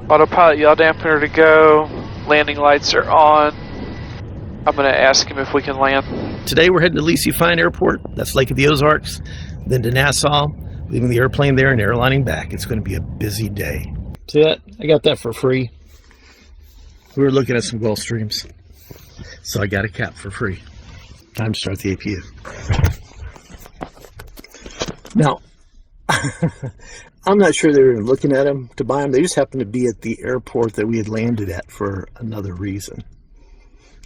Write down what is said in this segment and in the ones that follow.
Autopilot yaw dampener to go. Landing lights are on. I'm going to ask him if we can land. Today we're heading to Lisi Fine Airport. That's Lake of the Ozarks. Then to Nassau, leaving the airplane there and airlining back. It's going to be a busy day. See that? I got that for free. We were looking at some Gulf Streams, so I got a cap for free. Time to start the APU. Now, I'm not sure they were looking at them to buy them. They just happened to be at the airport that we had landed at for another reason.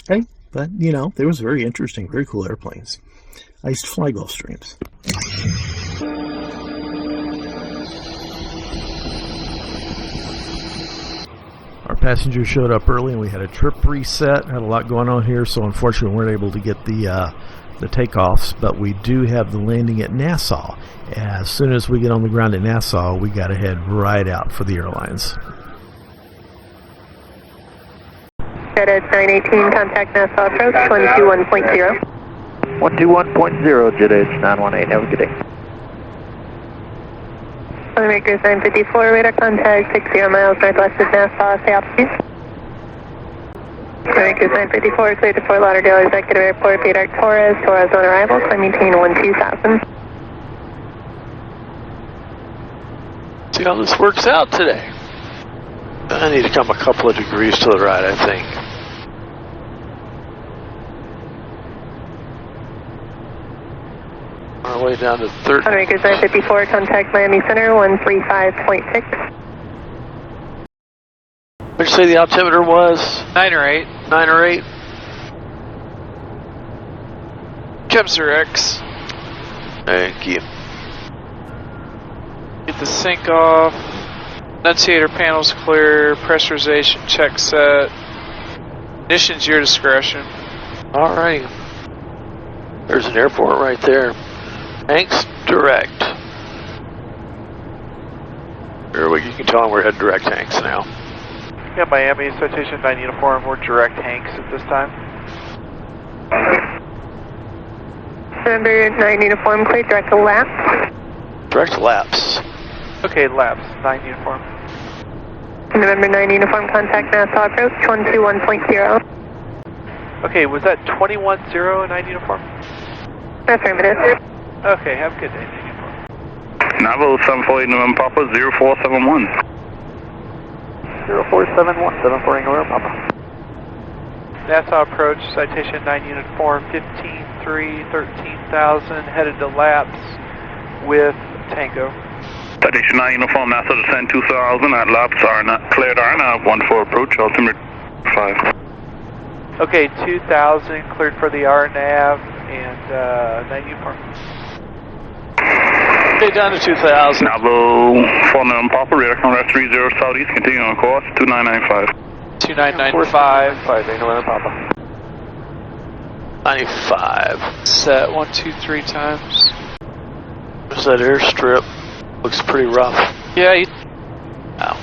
Okay, but you know, they was very interesting, very cool airplanes. I used to fly Gulf Streams. Our passengers showed up early and we had a trip reset. Had a lot going on here, so unfortunately we weren't able to get the takeoffs, but we do have the landing at Nassau. As soon as we get on the ground at Nassau, we got to head right out for the airlines. At 918, contact Nassau approach 121.0. 121.0, Jet Edge 918. Have a good day. Makers 954, radar contact 60 miles northwest of Nassau, stay altitude. Makers 954, cleared to Fort Lauderdale Executive Airport, Radar Torres on arrival, climb maintain 12000. See how this works out today. I need to come a couple of degrees to the right, I think. On our way down to 30. Makers 954, contact Miami Center 135.6. What'd you say the altimeter was? 9 or 8. 9 or 8? Kemser X. Thank you. Get the sync off. Annunciator panels clear. Pressurization check set. Ignition's your discretion. Alrighty. There's an airport right there. Hanks, direct. Here, you can tell them we're heading direct Hanks now. Yeah, Miami, Citation 9 uniform, we're direct Hanks at this time. November 9 uniform, clear direct lapse. Direct lapse. Okay, lapse, 9 uniform. November 9 uniform, contact Nassau approach 121.0. Okay, was that 21-0 9 uniform? Affirmative. Okay, have a good day, 9 uniform. Navo 748 November Papa 0471. 0471, 74 November Papa. Nassau approach, Citation 9 uniform, 15-3, 13,000, headed to lapse with Tango. Citation 9 uniform, Nassau descend 2000 at laps are not cleared RNAV 14 approach, altimeter 5. Okay, 2000, cleared for the RNAV and 9 uniform. Okay, down to 2000. Navo 4 November Papa, radar contact 30 southeast, continuing on course 2995. 2995. 5 November Papa. 95. Set 1, 2, 3 times. There's that airstrip. Looks pretty rough. Yeah. Wow.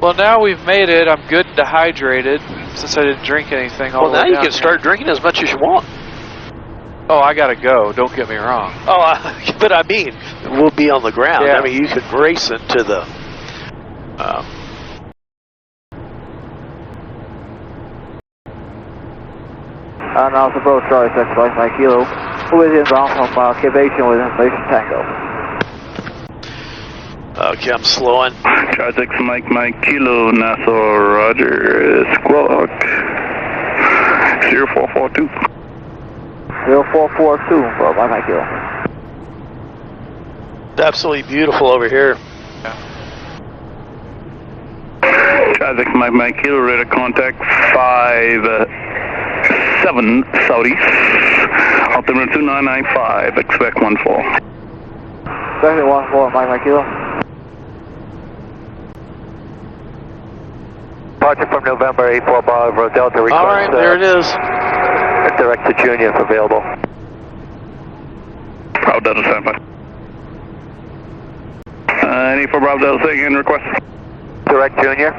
Well, now we've made it. I'm good and dehydrated since I didn't drink anything all Well, the now way you down can start here. drinking as much as you want. Oh, I gotta go. Don't get me wrong. Oh, but I mean, we'll be on the ground. Yeah. I mean, you could race into the. Now it's approach Charlie 6 by my kilo. With inbound from Cape Aviation with information Tango. Okay, I'm slowing. Charlie 6 Mike Kilo, Nassau, Roger, Squawk 0442. 0442 by my kilo. It's absolutely beautiful over here. Charlie 6 Mike Kilo, radar contact 57 southeast, altimeter 2995, expect 14. Second 14 by my kilo. Departure from November 84 Bravo Delta request. All right, there it is. Direct to Junior if available. Bravo Delta standby. Any for Bravo Delta again request? Direct Junior.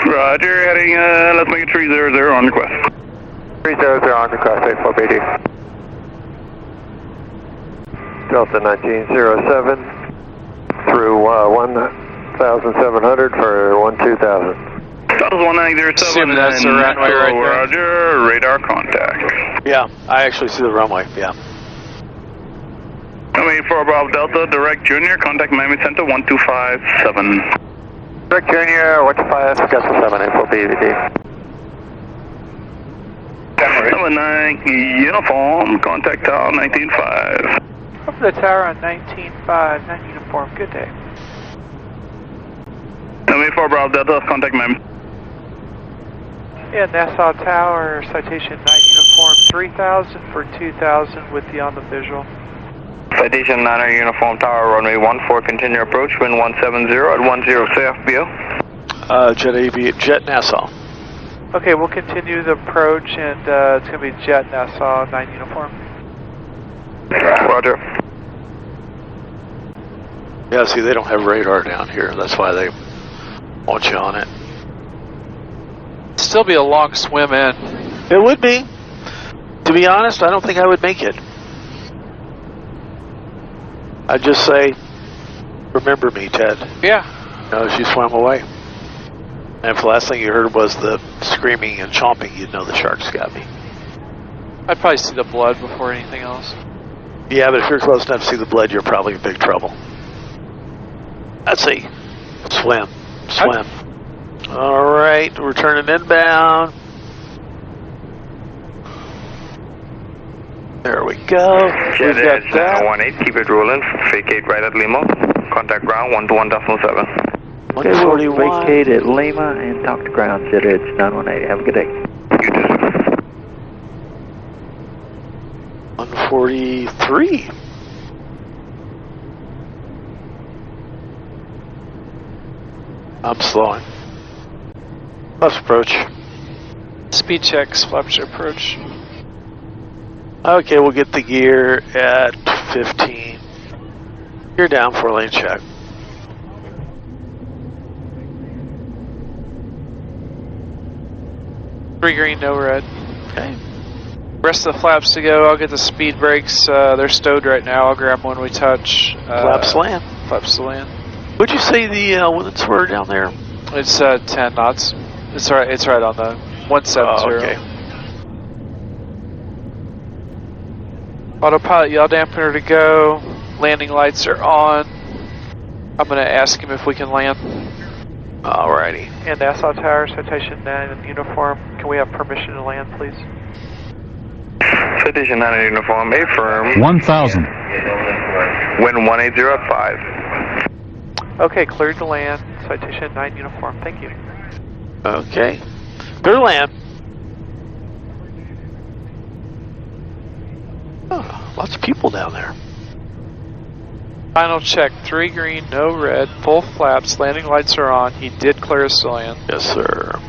Roger, heading, let's make it 300 on request. 300 on request, 84 BD. Delta 1907 through 1,700 for 12,000. That was 1907. Assume that's the runway right there. Roger, radar contact. Yeah, I actually see the runway, yeah. Coming for Bravo Delta, direct junior, contact Miami Center 1257. Direct Junior, 125, Delta 7, info BVD. Number 9, uniform, contact tower 19.5. Up to the tower on 19.5, 9 uniform, good day. Coming for Bravo Delta, contact Miami. Yeah, Nassau Tower, citation 9 uniform, 3,000 for 2,000 with you on the visual. Citation 9 uniform tower, runway 14, continue approach, wind 170 at 10 CFBO. Jet Nassau. Okay, we'll continue the approach and it's going to be Jet Nassau, 9 uniform. Roger. Yeah, see, they don't have radar down here. That's why they want you on it. Still be a long swim in. It would be. To be honest, I don't think I would make it. I'd just say, remember me, Ted. Yeah. No, she swam away. And if the last thing you heard was the screaming and chomping, you'd know the sharks got me. I'd probably see the blood before anything else. Yeah, but if you're close enough to see the blood, you're probably in big trouble. Let's see. Swim. Swim. All right, we're turning inbound. There we go. Jet We've got Edge that. 918, keep it rolling, vacate right at Lima, contact ground 121.7. Okay, we'll 141. vacate at Lima and talk to ground, Jet Edge 918. Have a good day. You too, sir. 143. I'm slowing. Left approach. Speed checks, flaps approach. Okay, we'll get the gear at 15. Gear down, 4-lane check. Three green, no red. Okay. Rest of the flaps to go. I'll get the speed brakes. They're stowed right now. I'll grab them when we touch. Flaps land. Flaps to land. Would you say the winds were down there? It's 10 knots. It's right. It's right on the 170. Oh, okay. Autopilot yaw dampener to go. Landing lights are on. I'm going to ask him if we can land. Alrighty. And Nassau Tower, citation 9 uniform, can we have permission to land, please? Citation 9 uniform, A firm. 1,000. Wind 180 at 5. Okay, cleared to land, citation 9 uniform, thank you. Okay. Clear to land. Oh, lots of people down there. Final check. 3 green, no red. Full flaps. Landing lights are on. He did clear us to land. Yes, sir.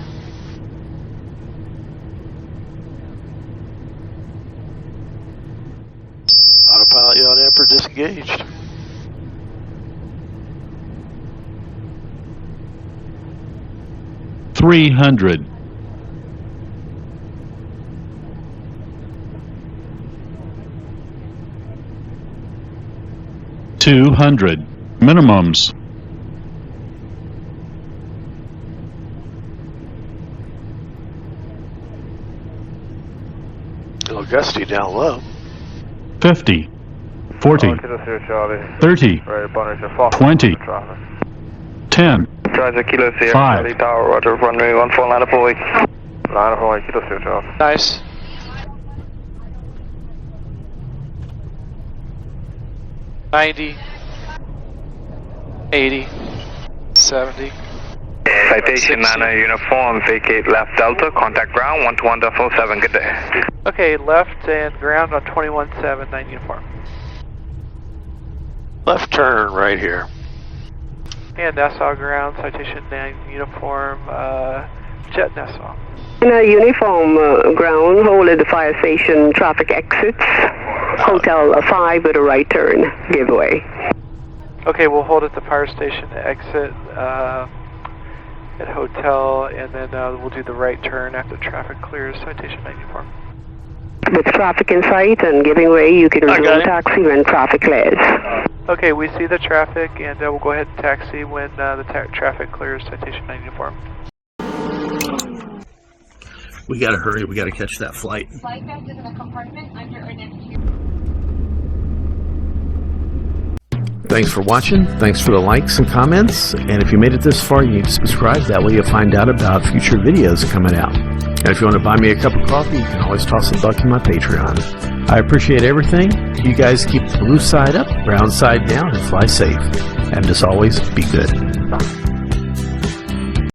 Autopilot yaw damper disengaged. $300. $200. Minimums. A little gusty down low. 50. 40. 30. 20. 10. Charger Kilo Sierra, 5. Charlie Tower, Roger, runway 14, line up away. Line up away, Kilo Sierra, Charlie. Nice. $90, $80, $70. Citation 9 uniform, vacate left Delta, contact ground 121.7, good day. Okay, left and ground on 21.7, 9 uniform. Left turn right here. And Nassau ground, citation 9 uniform, Jet Nassau. Uniform ground, hold at the fire station, traffic exits, Hotel 5 with a right turn, giveaway. Okay, we'll hold at the fire station to exit at hotel, and then we'll do the right turn after traffic clears, citation 9 uniform. With traffic in sight and giving way, you can resume taxi when traffic clears. Okay, we see the traffic, and we'll go ahead and taxi when the traffic clears Citation 9 uniform. We gotta hurry, we gotta catch that flight. Flight best is in a compartment under or next to you. Thanks for watching, thanks for the likes and comments, and if you made it this far, you need to subscribe. That way you'll find out about future videos coming out. And if you want to buy me a cup of coffee, you can always toss a buck in my Patreon. I appreciate everything. You guys keep the blue side up, brown side down, and fly safe. And as always, be good.